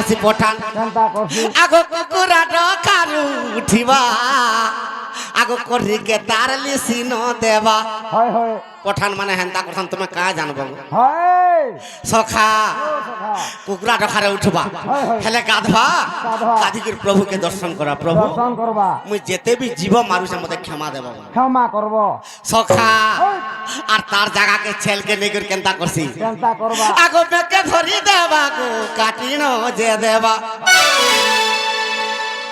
করছি পঠান আগো কুকুরা ডকারু উঠিবা আগো করিকে তার লিসি ন দেবা হয় হয় পঠান মানে হেন্তা করতাম তুমি কা জানবো হয় সখা কুকুরা ডকারে উঠবা হেলে গাধবা গাধিকির প্রভুকে দর্শন করা প্রভু দর্শন করবা মুই যেতে বি জীব মারুছে মতে ক্ষমা দেব ক্ষমা করব সখা আর তার জায়গাকে ছেলকে নেগর কেনতা করছি চিন্তা করবা আগো বেকে ধরি দেবা গো কাটিন যে দেবা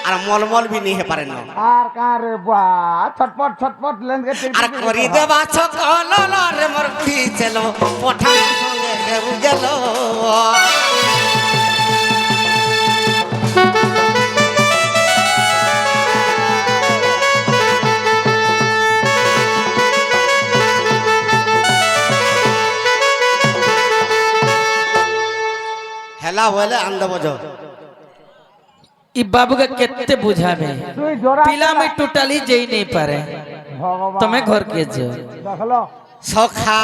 আর মলমল বি নিহে পারে না আর কারে বা ছটপট ছটপট লেনকে আর করি দেবা সকল রে মোর পিছেলো পঠান সঙ্গে কেউ গেল হেলা বলে আন্দ বজো इ बाबू का कितने बुझावे তুই জোড়া पिला में टोटली जई नहीं पारे ভগবান तुम्हें घर के जो দেখলো সখা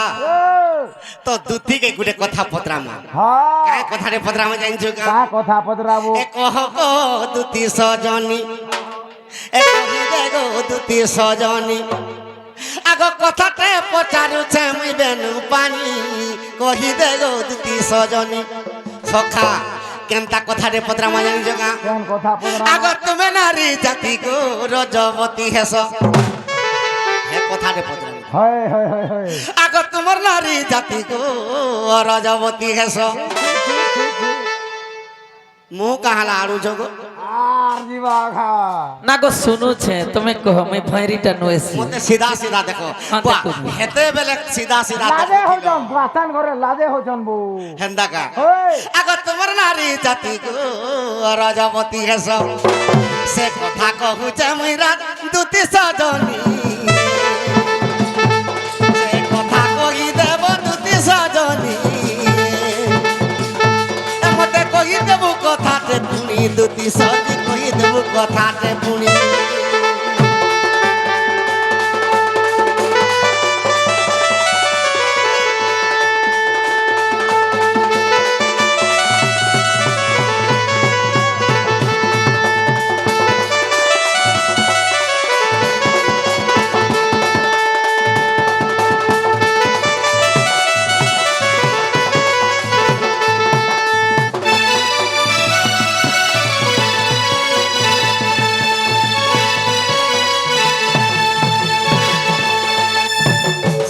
তো দুতিকে গুটে কথা পত্রামা হ্যাঁ কায় কথারে পত্রামা জানছো কা কা কথা পদরাবু এ কহ গো দুতি সজনী এ কহি দে গো দুতি সজনী আগ কথাতে পচারুছে মুই বেনু পানি কহি দে গো দুতি সজনী সখা কেনতা কথারে পত্রামা জানছো কা কেন কথা পদরা আগ তুমি নারী জাতি গো রজবতী হেস হে কথারে পত্রামা হয় হয় হয় হয় আগ তোমার নারী জাতি গো রজবতী হেস মু কাহালা আড়ু যোগো আর জীবা খা ना को सुनो छे तुम्हें कहो मैं भैरीटा नोएसी মতে সিধা সিধা দেখো হ্যাঁ, বাহ, দেখো। হেতে বেলে সিধা সিধা লাজে দেখো হইজন প্রাসান ঘরে লাজে হইজন বউ হেন্দা কা ওই আগ তোমার নারী জাতি গো রজবতী হেস সে কথা কহুছে মুই রাত দুতি সজনী সে কথা কহি দেব দুতি সজনী মতে কহি দেব কথাতে পুনি দুতি সজনী কহি দেব কথাতে পুনি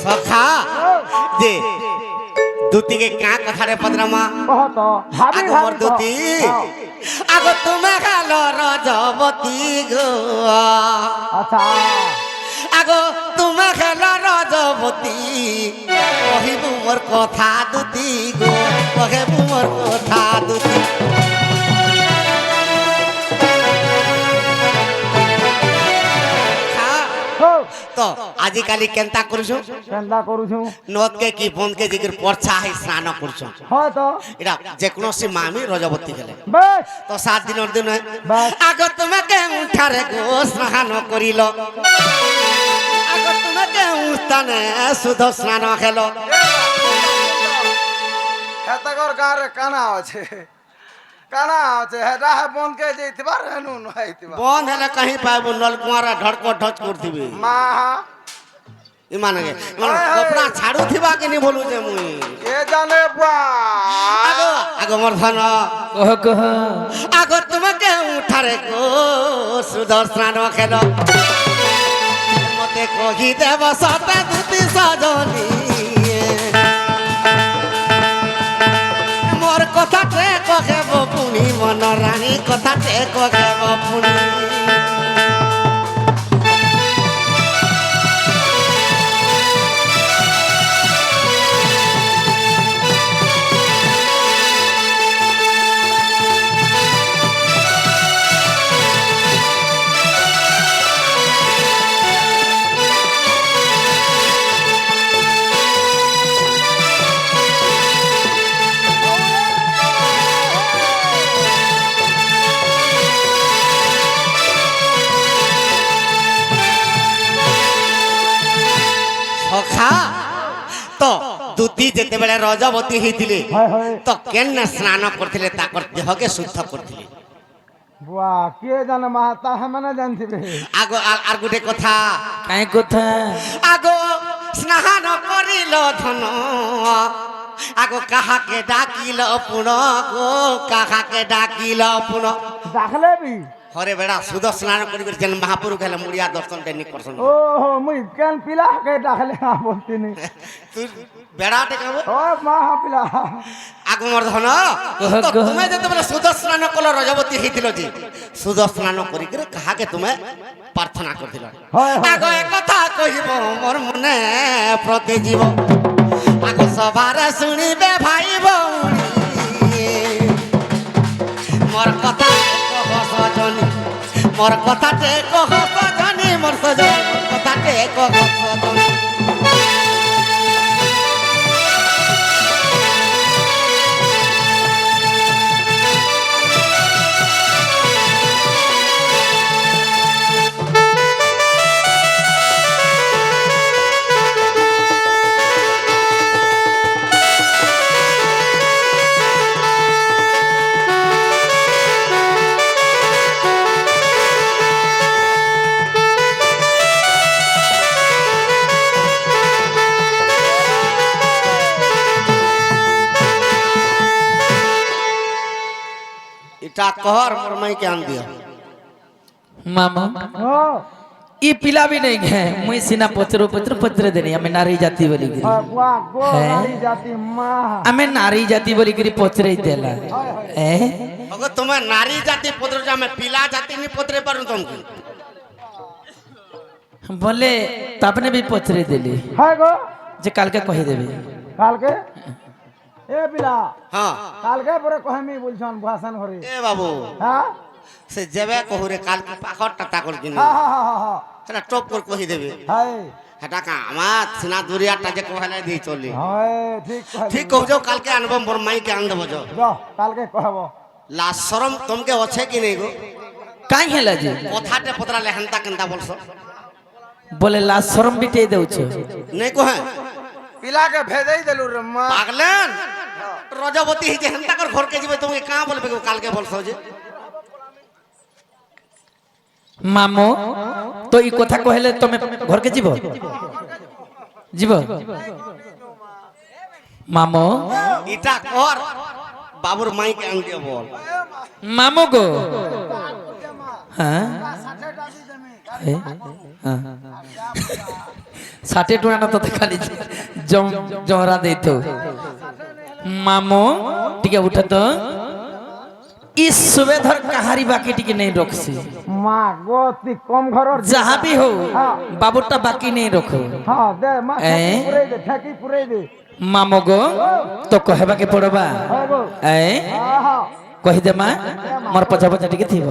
সখা যে দুতিকে কা কথারে পদ্রমা কহ তো ভাবি আগ মোর ভাবি দুতি আগ তুমি খালো রজবতী গো আচ্ছা আগ তুমি খেলো রজবতী কহিবু মোর কথা দুতি গো কহিবু মোর কথা দুতি তো আজিকালি কেনতা করছো চিন্তা করুছু নদকে কি বনকে জিগির পরছা হই স্নান করছো হয় তো এটা যে কোনো সে মামি রজবতী গেলে বেশ তো 7 দিনের দিন বাস। আগ তোমাকে উঠারে গো স্নান করিল আগ তোমাকে উঠানে শুধ স্নান খেল হেতাগর গাঁরে কানা আছে কানা আছে হেটা বনকে যাইতিবা রেনু নহাইতিবা বন্ধ হলে কहीं পাবো নলকুয়ারা ঢড়ক ঢচ করতিবি মা ইমান গে কপড়া ছাড়ু থিবা કે নি બોલું છે મુઈ এ জানে বা আগো আগো মোর ধন कहो कहो আগো তোমাকে উঠারে গো সুদর্শন খেল মতে কহি দেব সতে দুতি সজনী মোর কথাতে কহেব পুনি মন রানী কথাতে কহেব পুনি দুতি যেতেবেলে রজবতী হইতিলে হয় হয় তো কেনে স্নান করଥିଲେ তাকর দেহকে শুদ্ধ করଥିଲେ বুয়া কিଏ জানে মা তাহে মানে জানଥିବେ আগ আর গোটে কথা কাই কথা আগ স্নান করিল ধন আগ কাহাকে ডাকিল পুন গো কাহাকে ডাকিল পুন ডাকলে বি হরে বেড়া সুদ স্নান করি যেন মহাপুরু গেলে মুড়িয়া দর্শন টেনি করছেন ওহো মুই কেন পিলা কে ডাকলে বলতিনি তুই বেড়াটে কেব ও মা পিলা আগমর ধন তো তুমি যেতেবেলে সুদ স্নান কল রজবতী হইছিল যে সুদ স্নান করি করে কাহাকে তুমি প্রার্থনা করছিল হয় হয় আগ এ কথা কহিব মোর মনে প্রতি জীব আগ সবারে শুনিবে ভাই ভৌণী মোর কথা কহ সজনী মোর কথাতে কহ সজনী মোর সজনী কথাতে কহ সজনী इटा कहर मोर मई के आन दिया मामा ও ये पिला भी नहीं है मुई सीना पचरो पचरो पचरे देनी हमें नारी जाति बोली गिरी বুয়া গো হ্যাঁ। নারী জাতি মা हमें नारी जाति बोली गिरी पचरे देला ए अगर तुम्हें नारी जाति पुत्र जा मैं पीला जाति नहीं पुत्रे पर तुमको बोले तपने भी पचरे देली হয় গো जे काल के कही देबे কালকে এ পিলা हाँ কালকে পরে কহমি বলছন ভাষণ করে ए बाबू হ্যাঁ से जेबे कहूरे काल के पाखर टाटा कर किने হ্যাঁ হ্যাঁ হ্যাঁ হ্যাঁ সেটা টপ করে কহি দেবে হাই হেটা কা আমার সিনা দুরিয়াটা যে কহলে দি চলি হয় ঠিক কইলি। ঠিক কহ যাও কালকে আনব মোর মাই কে আন দেব যাও যাও কালকে কহব লা শরম তোমকে আছে কি নেই গো काई हेला जी কথাতে পতরা লেহান্তা কেনতা বলছো बोले ला शर्म बिटे देउछ नहीं कहे पिला के भेज दिलु रे माँ पागलन रजबती ही जे हेंता कर घर के जीवे तुमके का बोलबे काल के बोलছো जे मामो तो ई कथा कहले तमे घर के जीव जीव मामो इटा कर बाबूर माई के आन के बोल मामो गो हाँ ए? हाँ ষাটে টুনা তো খালি জহরা দেইতো মামো টিকে উঠে তো ই সুবেধর কাহারি বাকি টিকে নেই রখছি মা গো তুই কম ঘরর যাহা भी हो বাবুটা বাকি নেই রখো হ্যাঁ দে মা এ? পুরাই দে ঠাকি পুরাই দে মামো গো তো কহেবা কে পড়বা হয় গো এ হ্যাঁ হ্যাঁ কহি দে মা মোর পছা পছা টিকে থিব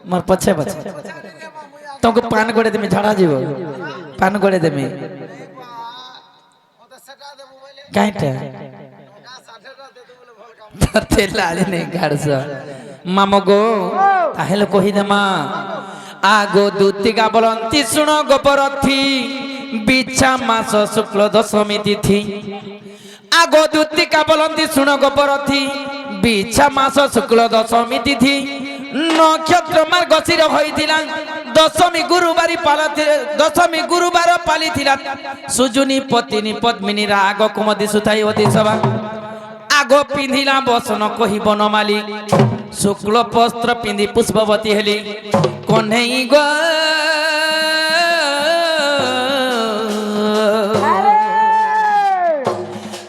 মোর পছে পছে তোকে পান করে দেমি ঝাড়া যাব পান করে দেমি কাইটা তোতে লাজ নেই গাড়ছ মামো গো তাহলে কহি দে মা আগো দুতিকা বলন্তি শুণ গোপরথি বিছা মাস শুক্ল দশমী তিথি আগো দুতিকা বলন্তি শুণ গোপরথি বিছা মাস শুক্ল দশমী তিথি নক্ষত্র মার্গশির হইছিলা দশমী গুরুবার পালিছিলা সুজনী পত্নী পদ্মিনী রাগ কুমতি সুথাই অতি সভা আগ পিঁধিলা বসন কহি বনমালী শুক্ল বস্ত্র পিঁধি পুষ্পবতী হেলি কন্হেই গো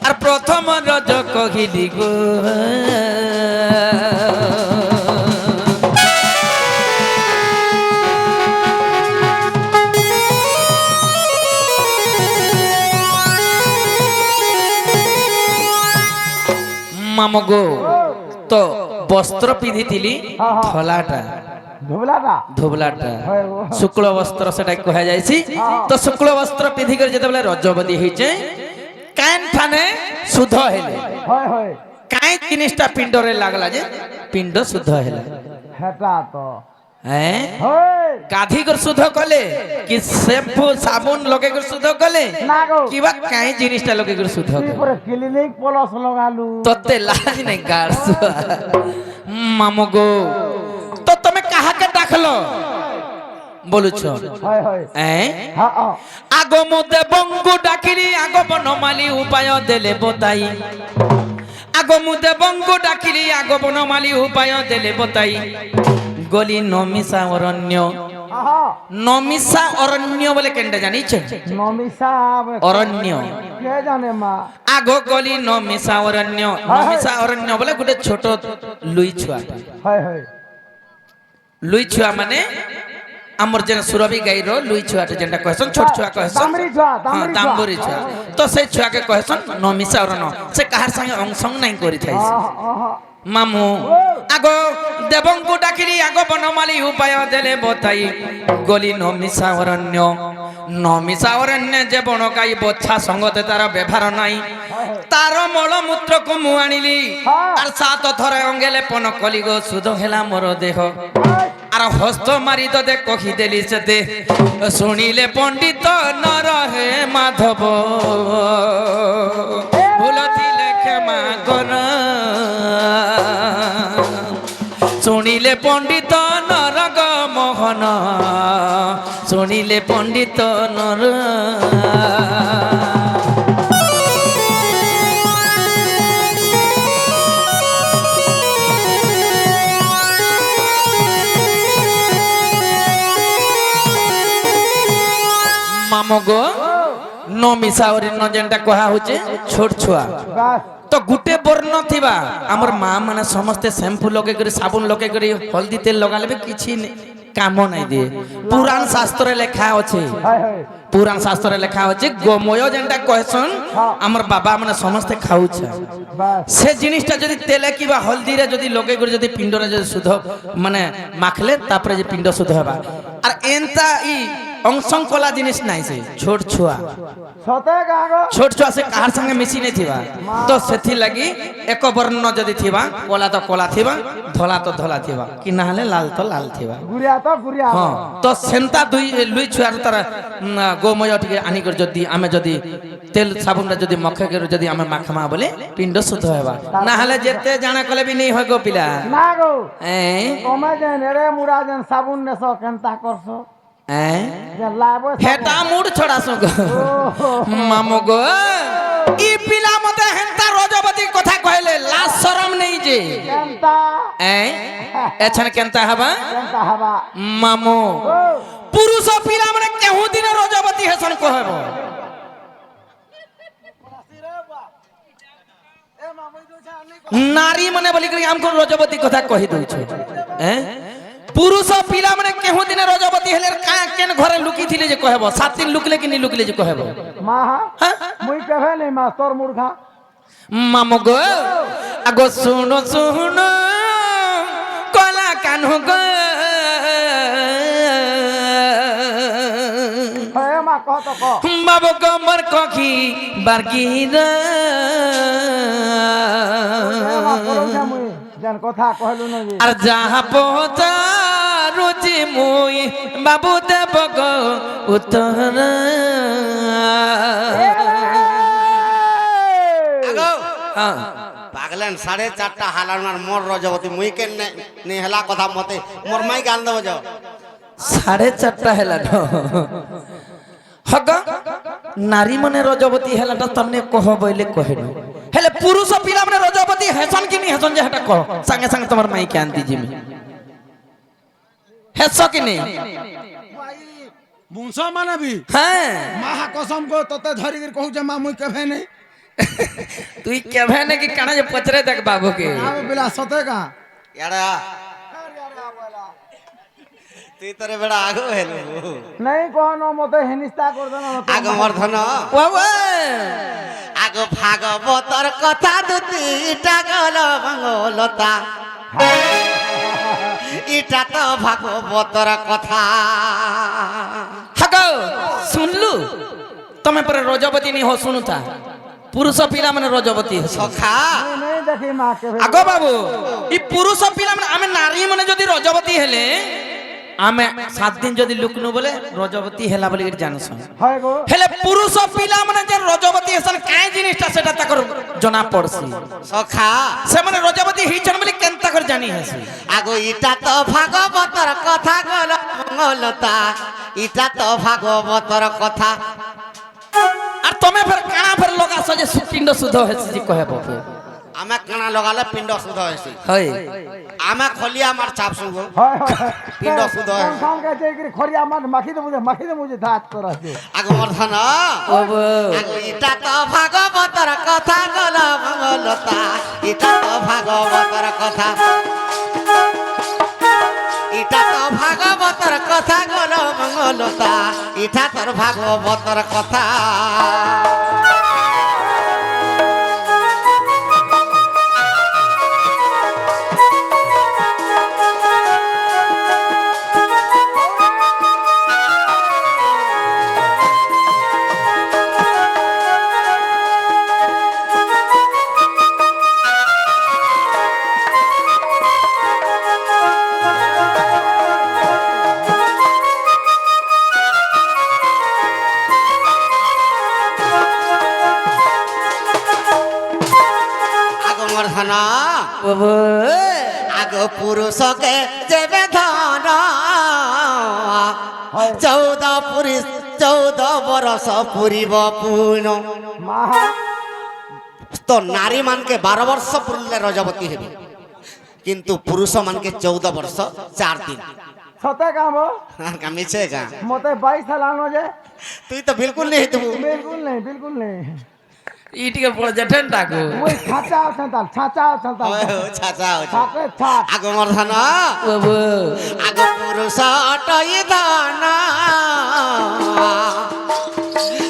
আর প্রথম রজ কহিলি গো মামগো তো বস্ত্র পিঁধিলি ধলাটা ধুবলাটা ধোবলাটা হয় ও। শুক্ল বস্ত্র সেটা কুহা যাইছি তো শুক্ল বস্ত্র পিঁধি করে যেতবেলে রজবতী হইছে কান ঠানে শুদ্ধ হেলে হয় হয় কাই জিনিসটা পিণ্ডরে লাগলা যে পিণ্ড শুদ্ধ হেলা হেটা তো হ্যাঁ হয় গাধি করে শুদ্ধ কলে কি শ্যাম্পু সাবুন লগে করে শুদ্ধ কলে না গো কিবা কাই জিনিসটা লগে করে শুদ্ধ তুই কলে পরে ক্লিনিক প্লাস লগালু তোতে লাজ নাই গাছ মামু গো তো তুমি কাহাকে ডাকলো বলুছ হয় হয় হ্যাঁ হ্যাঁ হ্যাঁ। আগো মুদে বঙ্গু ডাকিলি আগো বনমালি উপায় দেলে বতাই আগো মুদে বঙ্গু ডাকিলি আগো বনমালি উপায় দেলে বতাই গলি নমিষা অরণ্য আহা নমিষা অরণ্য বলে কেনটা জানিছ নমিষা অরণ্য কে জানে মা আগো গলি নমিষা অরণ্য নমিষা অরণ্য বলে গোটে ছোট লুই ছুয়া হয় হয় লুই ছুয়া মানে আমার যেন সুরভি গাইর লুই ছুয়াটা যেটা কহেছন ছোট ছুয়া কহেছন দামরি ছুয়া, দামরি ছুয়া। দাম্বরি ছুয়া তো সেই ছুয়াকে কহেছন নমিষা অরণ্য সে কাহার সঙ্গে অংশং নাই করি থাইছে আহা, আহা। মামু আগো দেবঙ্গু ডাকিলি আগো বনমালি উপায় দেলে বতাই গলি নমিষা অরণ্য নমিষা অরণ্য যে বনকাই বচ্ছা সঙ্গতে তার ব্যবহার নাই তার মলমূত্রକୁ ମୁଁ আনিলি আর সাত থরে অঙ্গেলে পন কলি গো সুধ হেলা মোর দেহ আর হস্ত মারি দে কহিদেলি সেতে শুনিলে পণ্ডিত নর হে মাধব ভুল দিলে ক্ষমা কর শুনিলে পণ্ডিত নরগ মোহন শুনিলে পণ্ডিত নর মামগো নমিষা অরণ্য যেটা কহা হচ্ছে ছোট ছুয়া বাস তো গুটে বর্ণ থিবা আমার মা মানে সমস্তে শ্যাম্পু লগে করে সাবুন লগে করে হলদি তেল লগালে কিছু কাম নাই দিয়ে পুরাণ শাস্ত্রে লেখা আছে হয় হয় পুরাণ শাস্ত্রে লেখা আছে গোময় যেটা কহেছন আমার বাবা মানে সমস্তে খাউছে বাস সে জিনিসটা যদি তেলে কিবা হলদিরে যদি লগে করে যদি পিণ্ডরে যদি শুদ্ধ মানে মাখলে তারপরে যে পিণ্ড শুদ্ধ হবা আর এনতা ই অংশং কলা জিনিস নাই সে ছোট ছুয়া সতে গাগো ছোট ছুয়া সে কাহার সঙ্গে মিশি নাই থিবা তো সেথি লাগি এক বর্ণ যদি থিবা কলা তো কলা থিবা ধলা তো ধলা থিবা কি না হলে লাল তো লাল থিবা গুড়িয়া তো গুড়িয়া হ্যাঁ তো সেন্তা দুই লুই ছুয়ার তার গোময় টিকে আনি করে যদি আমি যদি তেল সাবুনটা যদি মখে করে যদি আমি মাখামা বলে পিণ্ড শুদ্ধ হবা না হলে যেতে জানা কলে বি নেই হয় গো পিলা না গো হ্যাঁ তুমি যে নেড়ে মুড়া যেন সাবুন নেছ কেনতা করছো হ্যাঁ যে লাইবো হেটা মুড ছড়াছো গো মামু গো ই পিলা মতে হেন্তা রজবতী কথা কইলে লাজ শরম নেই যে কেনতা এছান কেনতা হবা কেনতা হবা মামু ও পুরুষ পিলা মানে কেহু দিন রজবতী হেসন কহব নারী মানে বলি করি আমকো রজবতী কথা কহি দউছো পুরুষ পিলা মানে কেহু দিন রজবতী হেলে কেন ঘরে লুকি থিলে যে কহব 7 দিন লুকলে কি নি লুকলে যে কহব মা হ্যাঁ মুই কেভে নেই মা তোর মূর্খা মামু গো আগো শুনো শুনো কলা কানু গো হে মা কহ তো কহ বাবু কমর কখি বারগির হে মা করুছা মুই যেন কথা কহলু না যে আর যাহা পহতা রুচি মুই বাবু দেব গো উত্তর আগো হ্যাঁ পাগলেন 4:30 হালানার মোর রজবতী মুই কেন নে হেলা কথা মতে মোর মাই গান দেব যাও 4:30 হেলা হগ নারী মনে রজবতী হেলাটা তমনে কহ বইলে কহেন হেলে পুরুষ পিলা মানে রজবতী হেসন কি নি হেসন যে হেটা কহ সঙ্গে সঙ্গে তোমার মাই কে আনতি জিমি হেস কি নি বুংশ মানবি হ্যাঁ মাহা কসম কো ততে ধরি করে কহুছে মা মুই কেভে নেই তুই কেভে নাকি কানা যে পচরে দেখ বাবুকে আমি বিলা সতে কা এড়া তুই তোরে বেড়া আগো হেলু নাই কহনো মতে হিনিস্তা কর দেন আগো মর্ধন বাবা আগো ভাগবতর কথা দুটিটা গল মঙ্গলতা ইটা তো ভাগবতর কথা হাগো শুনলু তুমি পরে রজবতী নি হো শুনুতা পুরুষ পিলা মানে রজবতী হস সখা নেই দেখি মা কেভে আগো বাবু ই পুরুষ পিলা মানে আমি নারী মানে যদি রজবতী হেলে ଆମେ 7 দিন যদি লুকনু বলে রজবতী হেলা বলি জানছ হয় গো হেলে পুরুষ পিলা মানে যে রজবতী হেসন কাই জিনিসটা সেটা তাকর জনা পড়ছি সখা সেমানে রজবতী হিচন বলি কেনতা করে জানি হেসি আগো ইটা তো ভাগবতর কথা গল মঙ্গলতা ইটা তো ভাগবতর কথা আর তুমি ফের কানা ফের লগাছ যে পিণ্ড শুদ্ধ হেসি জি কহে বপে আমি কানা লগালে পিণ্ড শুদ্ধ হয়েছে হয় আমি খলি আমার চাপ শুভ হয় হয় পিণ্ড শুদ্ধ হয় কাম কাছে কি খরি আমার মাখি দে মুঝে ধাত করাছে আগো মর্ধন ওবো আগো ইটা তো ভাগবতর কথা গল মঙ্গলতা ইটা তো ভাগবতর কথা ইটা তো ভাগবতর কথা গল মঙ্গলতা ইটা তোর ভাগবতর কথা আগমর্ধন ওবো আগ পুরুষকে যেবে ধন 14 বরষ পুরিব পূর্ণ মাহা তো নারী মানকে 12 বর্ষ পুরলে রজবতী হেবে কিন্তু পুরুষ মানকে 14 বর্ষ 4 দিন সতে কাম কামিছে গা মতে 22 সাল আনো যে তুই তো বিলকুল নেই তবু বিলকুল নেই ইটিকে পড়ে যেঠেন ডাকো ওই ছাঁচা ছাঁচা ছাচা ছাতে ছাট আগমর্ধন ওবো আগ পুরুষ অটই ধন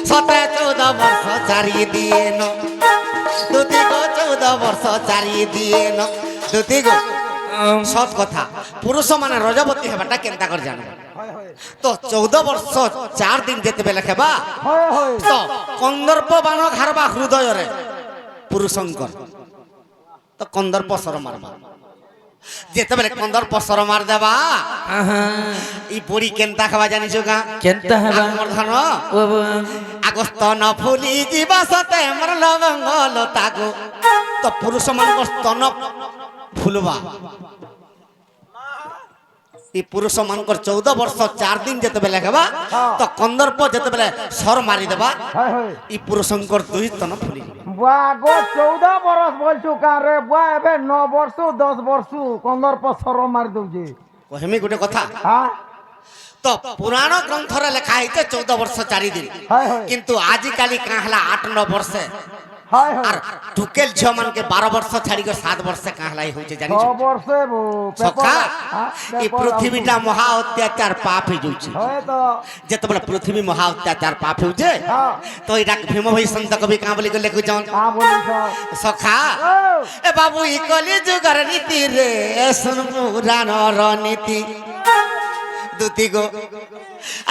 সতে 14 বর্ষ চারি দিয়ে ন দুতি গো 14 বর্ষ চারি দিয়ে ন দুতি গো সৎ কথা পুরুষ মানে রজবতী হেবাটা কেনতা করে জানবে হয় হয় তো 14 বর্ষ 4 দিন যেতে বেলে খেবা হয় হয় তো কন্দর্প বাণ ঘারবা হৃদয়রে পুরুষঙ্কর তো কন্দর্প সর মারবা যেতেবেলে কন্দর্প সর মার দেবা আহা ই বড়ি কেনতা খাবা জানিছ গা কেনতা হেবা আগমর্ধন ওবো আগস্ত ন ফুলি ଯିବା ସତେ ମୋର ଲବଙ୍ଗ ଲତାକୁ ତ ପୁରୁଷ ମାନଙ୍କ ସ୍ତନ ଫୁଲବା এই পুরুষ মানকর 14 বর্ষ 4 দিন যেতেবেলে হেবা তো কন্দর্প যেতেবেলে সর মারি দেবা হয় হয় এই পুরুষঙ্কর 2 স্তন ফুলি বুয়া গো 14 বরস বলছু কারে বুয়া এবে 9 বর্ষ 10 বর্ষ 15 পছর মারি দউছে কহেমি গোটে কথা হ্যাঁ তো পুরাণ গ্রন্থরে লেখা হয়েছে 14 বর্ষ 4 দিন হয় হয় কিন্তু আজিকালি কাঁ হলা 8-9 বর্ষে হয় আর হয় টুকেল ঝিও মানকে 12 বর্ষ ছাড়ি 7 বর্ষে কাঁ হলাই হচ্ছে জানিছ 6 বর্ষে সখা এই পৃথিবীটা মহা অত্যাচার পাপ হয়ে যাচ্ছে হয় তো যেতবেলে পৃথিবী মহা অত্যাচার পাপ হচ্ছে হ্যাঁ তো এটা ভীম ভাই সন্ত কবি কাঁ বলি লেখুছন কা বলিছ সখা ও এ বাবু ই কলি যুগর নীতি রে শুন পুরাণর নীতি দুতি গো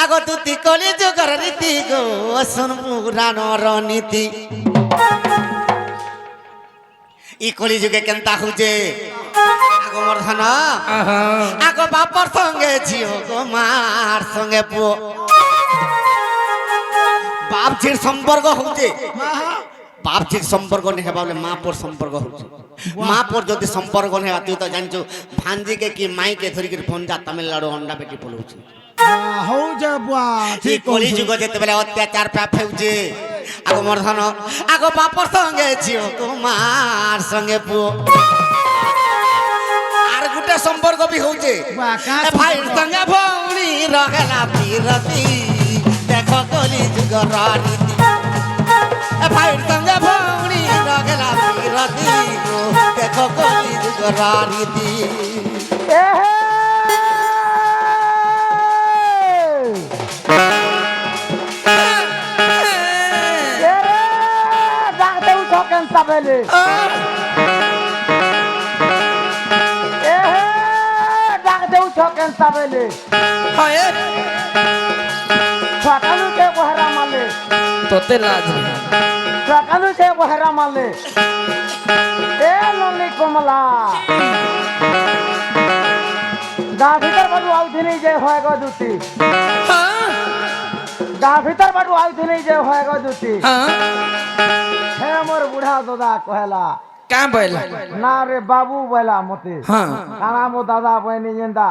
আগ দুতি কলি যুগর নীতি গো শুন পুরাণর নীতি ই কলি যুগে কেনতা হুজে আগমর্ধন আহা আগ বাপর সঙ্গে ঝিও গো মার সঙ্গে পুয় বাপ ঝির সম্পর্ক হচ্ছে বাপ ঝির সম্পর্ক নেই হেবা বলে মা পর সম্পর্ক হচ্ছে মা পর যদি সম্পর্ক নেই তুই তো জানিଛୁ ভাঞ্জিকে কি মাইকে ধরিকি ভঞ্জা তামিলনাড়ু অন্ডা বেটি পলাଉଛି হউ যে বুয়া ঠিক কলি যুগ যেতেবেলে অত্যাচার পাপ ହେଉଛି আগমর্ধন আগ বাপর সঙ্গে ঝিও কুমার সঙ্গে পুয় আর গোটে সম্পর্ক বি হচ্ছে ভাই সঙ্গে ভৌণী রগলা বিরতি দেখ কলি যুগর নীতি ভাই সঙ্গে ভৌণী রগলা বিরতি দেখ কলি যুগর নীতি এ ডাক দেউ ছকেন সাবেলে এ ডাক দেউ ছকেন সাবেলে হয় সকালু কে বহরা মালে তোতে লাজ নেই সকালু কে বহরা মালে এ ললি কমলা গা ভিতর বাটু আউথিনি যে হয় গো দুটি হ্যাঁ গা ভিতর বাটু আউথিনি যে হয় গো দুটি হ্যাঁ হে মোর বুঢ়া দাদা কহেলা কাঁ বইলা না রে বাবু বইলা মতে হ্যাঁ কানা মো দাদা বইনি যেন্তা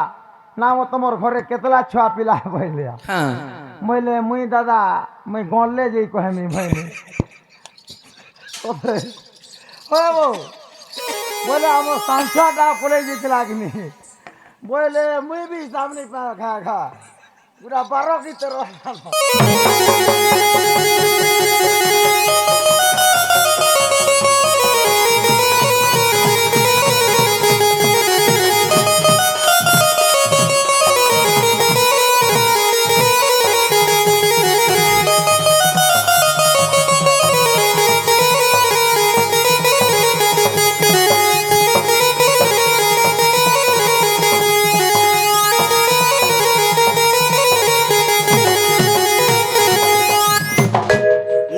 না মো তোমার ঘরে কেতলা ছুয়া পিলা বইলে হ্যাঁ মইলে মুই দাদা মুই গনলে যেই কহেমি ভাইনি বলে আমার সংসারটা পড়ে গেছিল আগনি বলে মুই বি সামনে খা খা পুরা 12 কি 13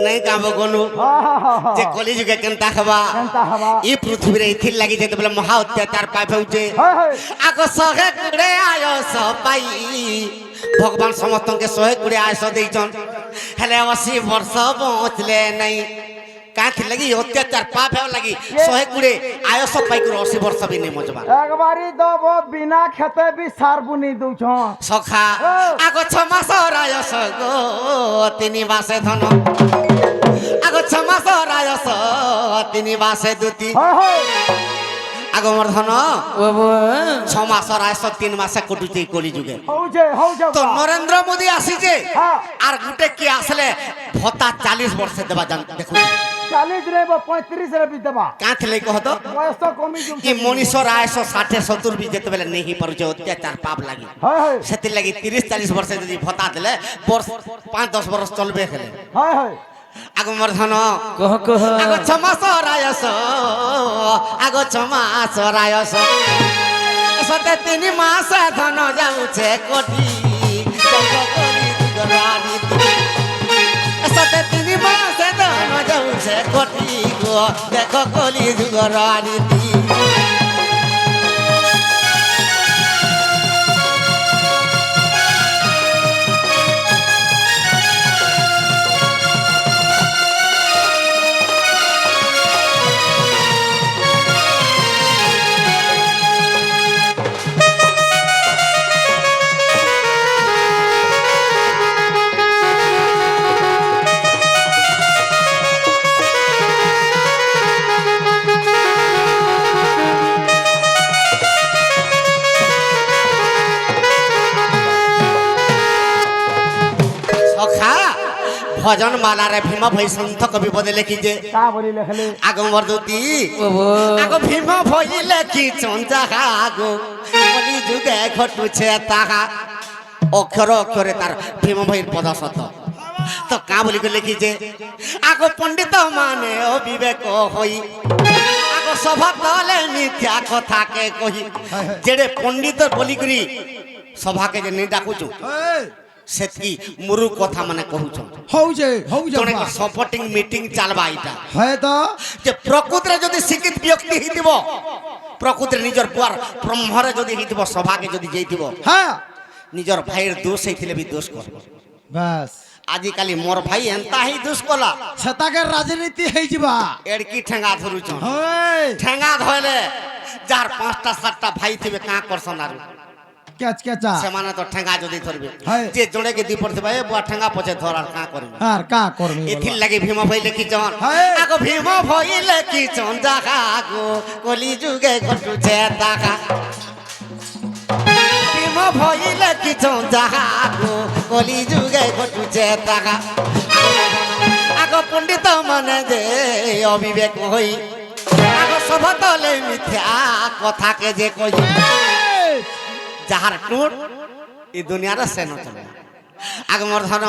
नहीं काबो कोनु जे कली जुगे केनता हवा কেনতা হবা ई पृथ्वी रे इथिल लागि जेते बेला महा अत्याचार पाइ होउचे হয় হয় आको सहे कुड़े आयो सपाई भगवान समस्तन के सहे कुड़े आयस देइचन हेले 80 वर्ष पहुंचले नहीं काथि लगी अत्याचार पाप हे लगी सहे कुड़े आयो सपाई को 80 वर्ष भी नहीं मजबा একবারই দব বিনা খেতে বি সার বুনি দউছ सखा आको 6 मास रायस गो 3 मासे धन आको 6 मास रायस 3 मासे दुती হয় হয় आगो मोर धन বাবু 6 मास रायस 3 मासे कटुचे कली जुगे হউছে तो नरेंद्र मोदी आसी जे हाँ। आर गुटे की आसले भत्ता 40 वर्ष देबा जान देखो 40 रे 35 रे बि देबा काथ ले कह तो বয়স তো কমি জুম कि मनीष रायस 60 70 भी जेते बेले नहीं पारुचे अत्याचार पाप लागी হয় হয় सेति लागी 30 40 वर्ष जदी भत्ता देले वर्ष 5 10 वर्ष चलबे खेले হয় হয় आगो मोर धन কহ কহ आगो 6 मास रायस आगो 6 मास रायस सते 3 मास धन जाउछे कोठी देखो कोली गरानी सते 3 मास धन जाउछे कोठी गो देखो कोली गरानी सखा भजन माला रे भीम भई संत कवि बदे लिखी जे কা বলি লেখলে आगमर दूती বাবু आगो भीम भई लिखी चंजा आगो कली जुगे घटुछे ताहा अक्षर अक्षरे तार भीम भई पद सत तो का बोली के लिखी जे आगो पंडित माने ओ विवेक होई आगो सभा तले मिथ्या कथा के कही जेडे पंडित बोली करी सभा के जे नहीं डाकुचु सेती मुरु कथा माने कहूछन হউছে হউছে जने को सपोर्टिंग मीटिंग चलबा इटा হয় তো जे प्रकृति जदि शिक्षित व्यक्ति हितिबो प्रकृति निजर पुआर ब्रह्मरे जदि हितिबो सभा के जदि जइतिबो হ্যাঁ निजर भाईर दोष हेथिले भी दोष करबो বাস आजि काली मोर भाई एंता ही दोष कला সেটাকে রাজনীতি হয়ে যাবা एड़की ठेंगा धरुछन হয় ठेंगा धोले जार 5टा 7टा भाई थिबे का करसन आरु কেচ কেচা सेमाने तो ठेंगा जदि धरबे हाय। जे जोड़े के दीपर थिबे ए बुआ ठेंगा पछे धर आर का करबे আর কা করবি एथिल लगे भीम भई लेखी जन हाय। आगो भीम भई लेखी जन जागा आगो कली जुगे घटु छे ताका भीम भई लेखी जन जागा आगो कली जुगे घटु छे ताका आगो पंडित माने जे अविवेक होई आगो सबतले मिथ्या कथा के जे कहि जहार टूट ई दुनिया रे से न चले आगो मोर धन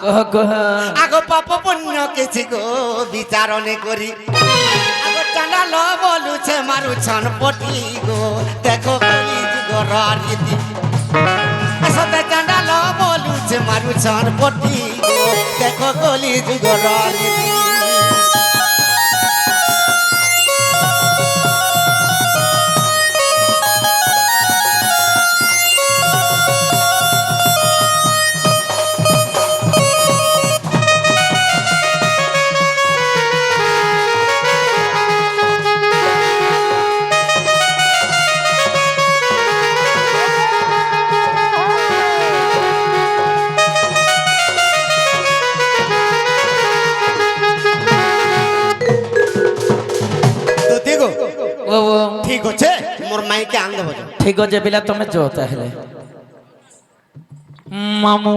কহ কহ आगो पाप पुण्य किछि गो विचार ने करी आगो चांडाल बोलु छे मारु छन पटी गो देखो कली जुग रानीति सते चांडाल बोलु छे मारु छन पटी गो देखो कली जुग रानीति ঠিক আছে মোর মাইকে আন দেব ঠিক আছে বিলা তুমি যাও তাহলে মামু